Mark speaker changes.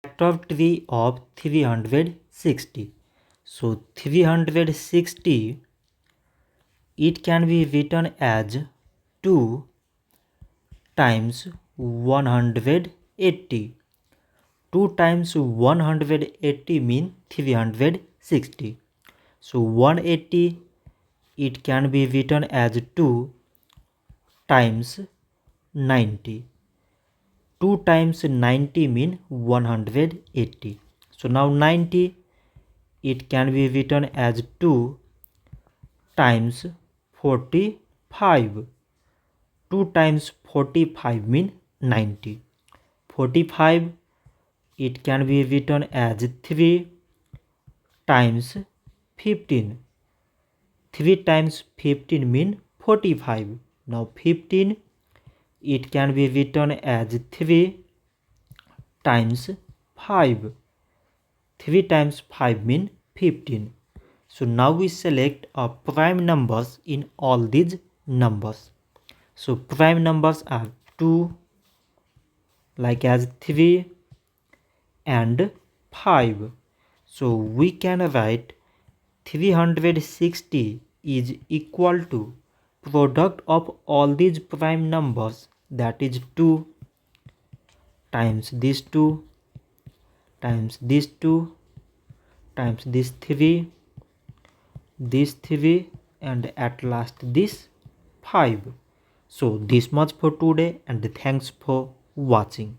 Speaker 1: factor tree of 360. So 360, it can be written as 2 times 180. 2 times 180 mean 360. So 180, it can be written as 2 times 90. 2 times 90 mean 180. So now 90, it can be written as 2 times 45. 2 times 45 mean 90. 45, it can be written as 3 times 15. 3 times 15 mean 45. Now 15, it can be written as 3 times 5. 3 times 5 mean 15. So now we select prime numbers in all these numbers. So prime numbers are 2, like as 3 and 5. So we can write 360 is equal to product of all these prime numbers, that is 2 times this 2 times this 2 times this 3 and at last this 5. So this much for today, and thanks for watching.